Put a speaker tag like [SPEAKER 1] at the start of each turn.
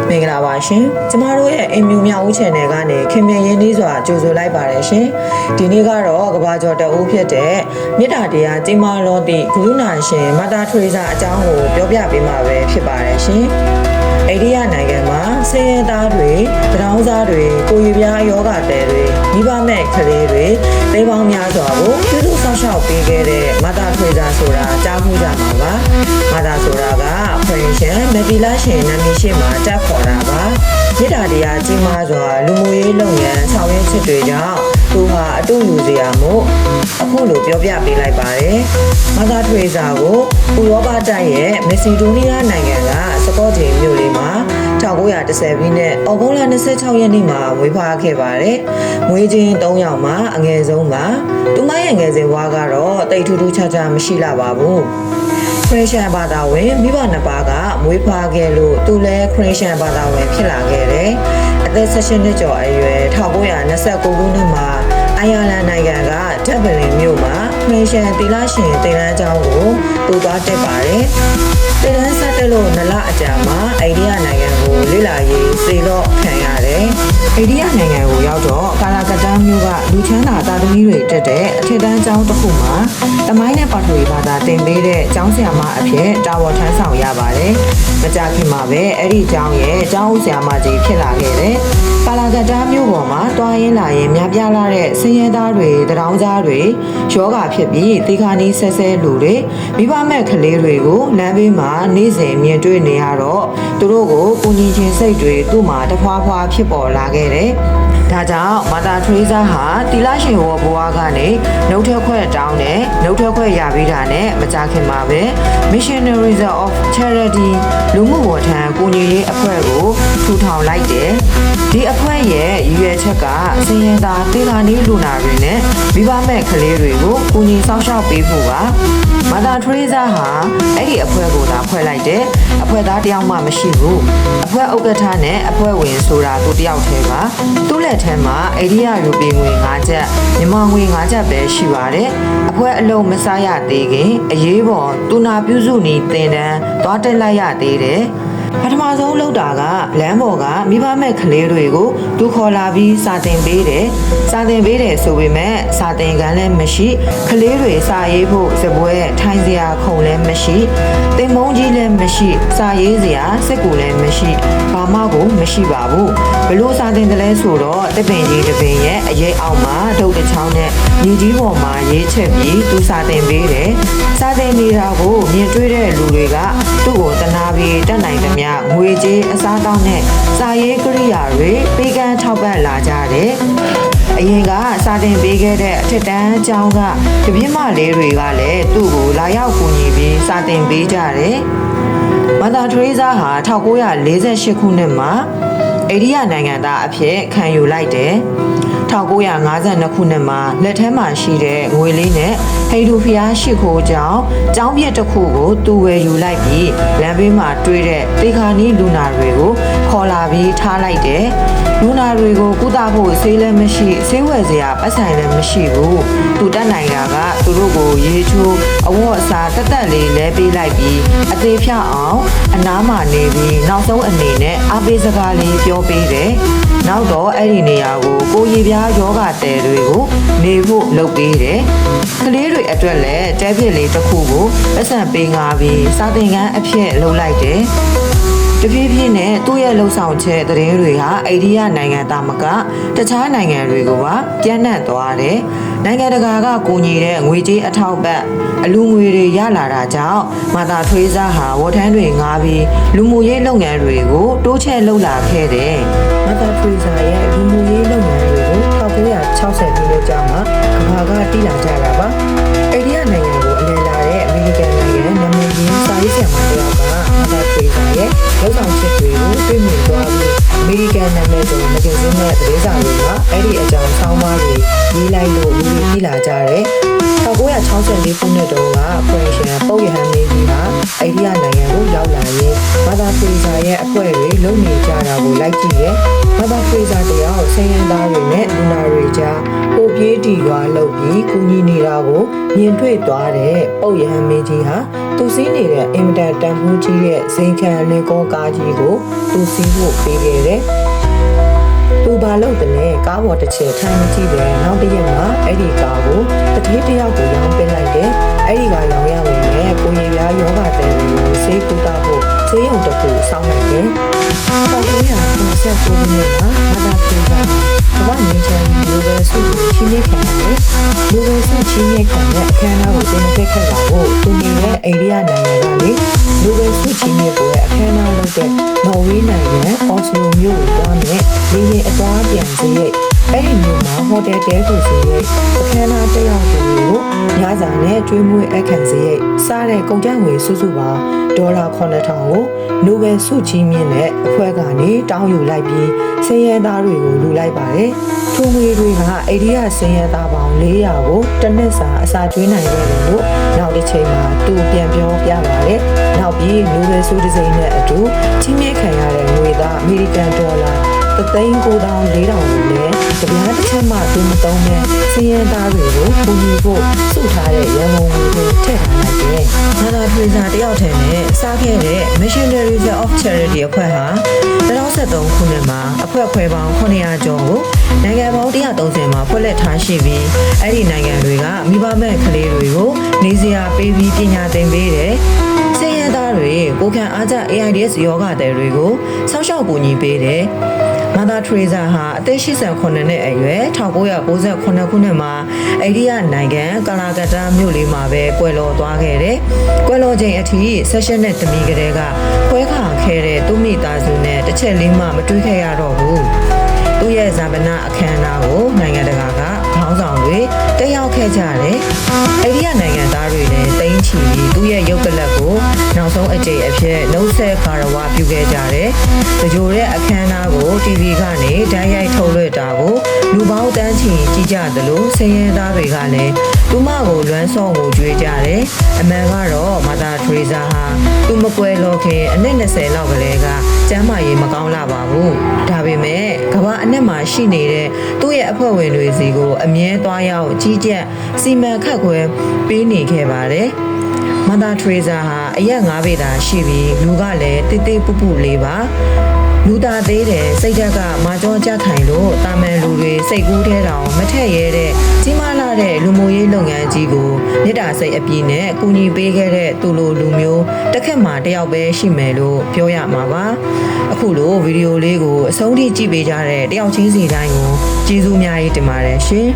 [SPEAKER 1] မင်္ဂလာပါရှင်ကျမတို့ရဲ့အိမ်မြူမြောက်ဦး channel ကနေခင်ဗျရင်းနှီးစွာကြိုဆိုလိုက်ပါတယ်ရှင်ဒီနေ့ကတော့ကဘာကျော်တအုပ်ဖြစ်တဲ့မြစ်တာတရားကြီးမားလွန်သည့်ဂရုဏာရှင်မတာထွေစာအကြောင်းကိုပြောပြပေးမှာပဲဖြစ်ပါတယ်ရှင်အိန္ဒိယနိုင်ငံမှာဆင်းရဲသားတွေ၊တောင်းစားတွေကိုယ်ရပြားယောဂတဲ့တွေမိဘမဲ့ကလေးတွေသိပေါင်းများစွာကိုပြုစုဆောင်ရှောက်ပေးခဲ့တဲ့မတာထွေစာဆိုတာကြားမှုကြမှာပါမတာဆိုတာကဖွင့်ရှင်မက်တီလာရှင်နာမည်ရှိမှာတက်ခေါ်တာပါမြစ်တာတရားကြီးမားစွာလူမှုရေးလုပ်ငန်းဆောင်ရွက်ချက်တွေကြောင့်သူဟာအတူယူစရာမို့အခုလိုပြောပြပေးလိုက်ပါတယ်မတာထွေစာကိုဥရောပတိုက်ရဲ့မက်ဆီဒိုးနီးယားနိုင်ငံကစကော့တီမြို့လေးမှာ1910ပြည့်နှစ်ဩဂုတ်လ26ရက်နေ့မှာမွေးဖွားခဲ့ပါတယ်။မွေးချင်း3ယောက်မှာအငယ်ဆုံးပါ။သူမရဲ့ငယ်စဉ်ဘဝကတော့တိတ်ထူးထူးခြားခြားမရှိလာပါဘူး။ခရစ်ယာန်ဘာသာဝင်မိဘနှစ်ပါးကမွေးဖွားခဲ့လို့သူလည်းခရစ်ယာန်ဘာသာဝင်ဖြစ်လာခဲ့တယ်။အသက်16နှစ်ကျော်အရွယ်1929ခုနှစ်မှာအိုင်ယာလန်နိုင်ငံကဒက်ဗလင်မြို့မှာခရစ်ယာန်သီလရှင်သင်တန်းကျောင်းကိုသူသွားတက်ပါတယ်။သင်တန်းဆက်တက်လို့2လအကြာမှာအိန္ဒိယနိုင်ငံကိုလေ့လာရေးစေတော့ခံရတယ်။အိန္ဒိယနိုင်ငံကိုရောက်တော့ကာလာကတန်းမြို့ကလူချမ်းသာတာသမီတွေတက်တဲ့အထက်တန်းကျောင်းတစ်ခုမှာတမိုင်းနဲ့ပါထွေဘာသာသင်ပေးတဲ့ကျောင်းဆရာမအဖြစ်တာဝန်ထမ်းဆောင်ရပါတယ်။မကြာခင်မှာပဲအဲ့ဒီကျောင်းရဲ့ကျောင်းဆရာမကြီးဖြစ်လာခဲ့တယ်။ကာလာကတန်းမြို့ပေါ်မှာတွားရင်းလာရင်များပြားလာတဲ့ဆင်းရဲသားတွေ၊တောင်းစားတွေယောဂဖြစ်ပြီးသေခါနီးဆဲဆဲလူတွေမိဘမဲ့ကလေးတွေကိုလမ်းဘေးမှာနေ့စဉ်မြင်တွေ့နေရတော့သူတို့ကိုကိုကြီးချင်းစိတ်တွေသူ့မှာတဖွာဖွာဖြစ်ပေါ်လာခဲ့တယ်။ဒါကြောင့်မတာထွေးစားဟာတီလာရှင်ဝဘွားကနေနှုတ်ထွက်ခွက်တောင်းတယ်နှုတ်ထွက်ခွက်ရပြီးတာနဲ့မကြခင်မှာပဲ Missionaries of Charity လူမှုဝန်ထမ်းကိုကြီးရေးအဖွဲ့ကိုထူထောင်လိုက်တယ်။ဒီအဖွဲ့ရဲ့ရည်ရွယ်ချက်ကစင်ရသားသေခါနီးလူနာတွေနဲ့မိဘမဲ့ကလေးတွေကိုကိုကြီးစောင့်ရှောက်ပေးဖို့ပါမတာထွေးစားဟာအဲ့ဒီအဖွဲ့ကိုသာဖွဲ့လိုက်တယ်အဖွဲ့သားတယောက်မှမရှိဘူးအဖွဲ့ဥက္ကဋ္ဌနဲ့အဖွဲ့ဝင်ဆိုတာသူတယောက်တည်းပါသူ့လက်ထဲမှာအိန္ဒိယရူပီငွေ5ကျပ်မြန်မာငွေ5ကျပ်ပဲရှိပါတယ်အဖွဲ့အလုံးမစားရသေးခင်အရေးပေါ်တူနာပြုစုနေတင်တန်းသွားတက်လိုက်ရသေးတယ်ပထမဆုံးလုပ်တာကလမ်းပေါ်ကမိဘမဲ့ကလေးတွေကိုသူခေါ်လာပြီးစာသင်ပေးတယ်ဆိုပေမဲ့စာသင်ခန်းလည်းမရှိကလေးတွေစာရေးဖို့စပွဲထိုင်စရာခုံလည်းမရှိသင်မုန်းကြီးလည်းမရှိစာရေးစရာစက်ကူလည်းမရှိဘာမှကိုမရှိပါဘူးဘလို့စာသင်တယ်လဲဆိုတော့တပင်ကြီးတပင်ရဲ့အရေးအောက်မှာဒုတ်တစ်ချောင်းနဲ့ညီကြီးပေါ်မှာရေးချက်ပြီးသူစာသင်ပေးတယ်စာသင်နေတာကိုမြင်တွေ့တဲ့လူတွေကသူ့ကိုတနာပြီးတက်နိုင်သမျှငွေကြေးအစားတောင်းနဲ့စာရေးကိရိယာတွေပေးကမ်းထောက်ပံ့လာကြတယ်။အရင်ကစာတင်ပေးခဲ့တဲ့အထက်တန်းကျောင်းကတပြင်းမလေးတွေကလည်းသူ့ကိုလာရောက်ကူညီပြီးစာတင်ပေးကြတယ်။မတာထရီဇာဟာ1948ခုနှစ်မှာအိန္ဒိယနိုင်ငံသားအဖြစ်ခံယူလိုက်တယ်။1952ခုနှစ်မှာလက်ထဲမှာရှိတဲ့ငွေလေးနဲ့ဟိန္ဒူဖျားရှိခိုးကြောင်းကျောင်းပြက်တစ်ခုကိုသူဝယ်ယူလိုက်ပြီးလမ်းဘေးမှာတွေ့တဲ့သေခါနီးလူနာတွေကိုခေါ်လာပြီးထားလိုက်တယ်လူနာတွေကိုကုသဖို့ဆေးလည်းမရှိဆေးဝယ်စရာပတ်ဆိုင်လည်းမရှိဘူးသူတက်နိုင်တာကသူတို့ကိုရေချိုးအဝတ်အစားတက်တက်လေးလဲပေးလိုက်ပြီးအသေးဖြောက်အောင်အနားမှာနေပြီးနောက်ဆုံးအနေနဲ့အားပေးစကားလေးပြောပေးတယ်နောက်တော့အဲ့ဒီနေရာကိုကိုရီပြားယောဂတဲတွေကိုနေဖို့လုပ်ပေးတယ်ကလေးတွေအတွက်လည်းတဲပြစ်လေးတစ်ခုကိုပတ်စံပေးငါပြီးစာသင်ခန်းအဖြစ်လုပ်လိုက်တယ်တဖြည်းဖြည်းနဲ့သူ့ရဲ့လှုပ်ဆောင်ချက်သတင်းတွေဟာအိန္ဒိယနိုင်ငံသားမကတခြားနိုင်ငံတွေကိုပါပြန့်နှံ့သွားတယ်။နိုင်ငံတကာကကူညီတဲ့ငွေကြေးအထောက်ပံ့အလူငွေတွေရလာတာကြောင့်မတာထွေးစားဟာဝတ်ထမ်းတွေငားပြီးလူမှုရေးလုပ်ငန်းတွေကိုတိုးချဲ့လုပ်လာခဲ့တယ်။မတာထွေးစားရဲ့လူမှုရေးလုပ်ငန်းတွေကို1960ခုနှစ်ကျောင်းမှာကမ္ဘာကတည်လာကြတာပါ။အိန္ဒိယနိုင်ငံကိုအလည်လာတဲ့အမေရိကန်နိုင်ငံနာမည်ကြီးစာရေးဆရာမတယောက်ကမတာထွေးစားရဲ့လောက်ဆောင်ချက်တွေကိုတွေ့မြင်သွားပြီး မေရိကန်နာမည်ဆိုမဂ္ဂဇင်းနဲ့သတင်းစာတွေကအဲ့ဒီအကြောင်းဆောင်းပါးတွေရေးလိုက်လို့လူတွေကြီးလာကြတယ်1964ခုနှစ်တုန်းကဖွင့်ရှင်ပုတ်ရဟန်းမင်းကြီးဟာအိန္ဒိယနိုင်ငံကိုရောက်လာရင်မာသာဖေဇာရဲ့အဖွဲ့တွေလုံနေကြတာကိုလိုက်ကြည့်ရဲ့မာသာဖေဇာတယောက်ဆင်းရဲသားတွေနဲ့လူနာတွေကြားပိုပြေးတီရွာလုပ်ပြီးကူညီနေတာကိုမြင်တွေ့သွားတဲ့ပုတ်ရဟန်းမင်းကြီးဟာသူစီးနေတဲ့အင်မတန်တန်ဖိုးကြီးတဲ့ဇိမ်ခံလင်ကောကားကြီးကိုသူစီးဖို့ပေးခဲ့တယ်သူဘာလို့တလဲကားပေါ်တစ်ချက်ထိုင်မကြည့်ပဲနောက်တစ်ရက်မှာအဲ့ဒီကားကိုတတိတယောက်ကိုရောင်းပစ်လိုက်တယ်အဲ့ဒီကရောင်းရဝင်နဲ့ကိုရီးယားယောဂတဲ့ကိုဆေးကူတာဖို့ဆေးရုံတစ်ခုစောင်းလိုက်တယ်1979ခုနှစ်မှာမာသာဖေဇာကမ္ဘာ့ငြိမ်းချမ်းရေးနိုဘယ်ဆုကိုချီးမြှင့်ခံရတယ်နိုဘယ်ဆုချီးမြှင့်ခံတဲ့အခမ်းအနားကိုတင်ပြခဲ့တာကိုသူနေတဲ့အိန္ဒိယနိုင်ငံကနေနိုဘယ်ဆုချီးမြှင့်ပွဲအခမ်းအနားလုပ်တဲ့နော်ဝေးနိုင်ငံအော်စလိုမြို့ကိုသွားမယ်လေယာဉ်အသွားပြန်စရိတ်အဲ့ဒီမြို့မှာဟိုတယ်တဲကိုစရိတ်အခမ်းအနားတက်ရောက်သူတွေကိုညစာနဲ့ကျွေးမွေးအခမ်းစရိတ်စားတဲ့ကုန်ကျငွေစုစုပေါင်းဒေါ်လာ9000ကိုနိုဘယ်ဆုချီးမြှင့်တဲ့အဖွဲ့ကနေတောင်းယူလိုက်ပြီးဆင်းရဲသားတွေကိုလူလိုက်ပါတယ်။ထိုငွေတွေကအိန္ဒိယဆင်းရဲသားပေါင်း400ကိုတစ်နှစ်စာအစာကျွေးနိုင်တယ်လို့နောက်တစ်ချိန်မှာသူပြန်ပြောပြပါတယ်။နောက်ပြီးနိုဘယ်ဆုတစ်စိမ်းနဲ့အတူချီးမြှင့်ခံရတဲ့ငွေသားအမေရိကန်ဒေါ်လာ3,9400ကိုလည်းကြပြားတစ်ချက်မှသူမသုံးတဲ့ဆင်းရဲသားတွေကိုပုံယူဖို့စုထားတဲ့ရန်ကုန်ငွေတွေထည့်ထားလိုက်တယ်။မာသာဖေဇာတယောက်ထဲနဲ့စားခဲ့တဲ့ Missionaries of Charity အဖွဲ့ဟာ2013ခုနှစ်မှာအဖွဲ့ခွဲပေါင်း900ကျော်ကိုနိုင်ငံပေါင်း130မှာဖွဲ့လက်ထားရှိပြီးအဲ့ဒီနိုင်ငံတွေကမိဘမဲ့ကလေးတွေကိုနေစရာပေးပြီးပညာသင်ပေးတယ်။ဆင်းရဲသားတွေကိုခံအားကျ AIDS ယောဂသည်တွေကိုစောင့်ရှောက်ကူညီပေးတယ်။မာသာထရေဇာဟာအသက်89နှစ်အရွယ်1998ခုနှစ်မှာအိန္ဒိယနိုင်ငံကာလာကတ္တာမြို့လေးမှာပဲကွယ်လွန်သွားခဲ့တယ်။ကွယ်လွန်ချိန်အထိဆက်ရှင်နဲ့တမီကလေးကခွဲခါခဲ့တဲ့သူမိသားစုနဲ့တစ်ချက်လေးမှမတွေးခဲ့ရတော့ဘူး။သူ့ရဲ့ဇာပနာအခမ်းအနားကိုနိုင်ငံတကာကခေါင်းဆောင်တွေတက်ရောက်ခဲ့ကြတယ်။အိန္ဒိယနိုင်ငံသားတွေလည်းတိမ့်ချီပြီးသူ့ရဲ့ရုပ်ကလပ်ကိုနောက်ဆုံးအကြိမ်အဖြစ်နှုတ်ဆက်ကာရဝပြုခဲ့ကြတယ်။တကြိုတဲ့အခမ်းအနားကို TV ကနေဓာတ်ရိုက်ထုတ်လွှင့်တာကိုလူပေါင်းတန်းချီကြည့်ကြသလိုဆင်းရဲသားတွေကလည်းသူမကိုလွမ်းဆော့ကိုကြွေးကြတယ်။အမှန်ကတော့မာသာထရေဇာဟာသူမကွယ်လွန်ခင်အနှစ်20လောက်ကလေးကကျမ်းမာရေးမကောင်းလာပါဘူး။ဒါပေမဲ့ကမ္ဘာအနှံ့မှာရှိနေတဲ့သူ့ရဲ့အဖွဲ့ဝင်တွေစီကိုအမြဲသွားရောက်ကြီးကြပ်စီမံခန့်ခွဲပေးနေခဲ့ပါတယ်။မာသာထရေဇာဟာအရက်9ပေသာရှိပြီးလူကလည်းတိတ်တိတ်ပုပုလေးပါလူသားသေးတယ်စိတ်ဓာတ်ကမာကြောကြခိုင်လို့တာမန်လူတွေစိတ်ကူးထဲတောင်မထက်ရဲတဲ့ကြီးမားလာတဲ့လူမှုရေးလုပ်ငန်းကြီးကိုမေတ္တာစိတ်အပြည့်နဲ့ကူညီပေးခဲ့တဲ့သူလိုလူမျိုးတစ်ခက်မှတယောက်ပဲရှိမယ်လို့ပြောရမှာပါအခုလိုဗီဒီယိုလေးကိုအဆုံးထိကြည့်ပေးကြတဲ့တယောက်ချင်းစီတိုင်းကိုကျေးဇူးအများကြီးတင်ပါတယ်ရှင်